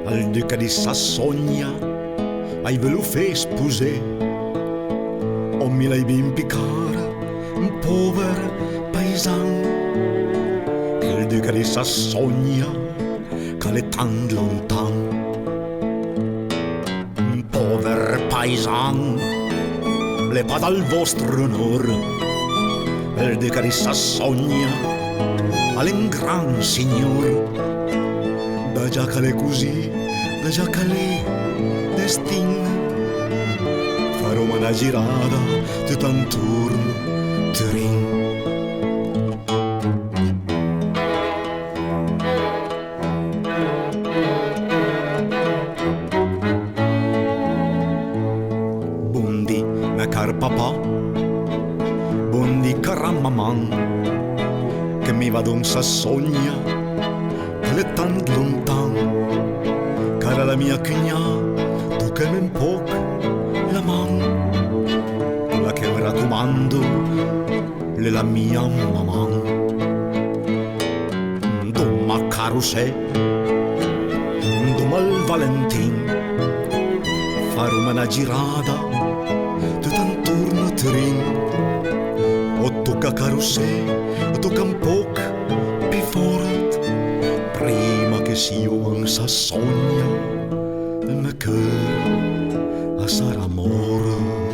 al duca di Sassonia ai ve lo fe sposè o mi l'hai ben piccara un povero paisan che il duca di Sassonia che è tan lontan un povero paisan le va dal vostro onor il duca di Sassonia è un gran signor da già che l'è così da già che l'è destin farò una girata tutto intorno trin buondì mia car papà buondì cara mamma che mi vado in Sassonia che è tanto lontan cara la mia cugna tu che mi un po' la man la che mi raccomando è la mia mamma domma caro sei domma al Valentin farò una girata tutto intorno a Turin o tocca caro sei o tocca un po' più forte prima che sia in Sassonia il mio cuore sarà amore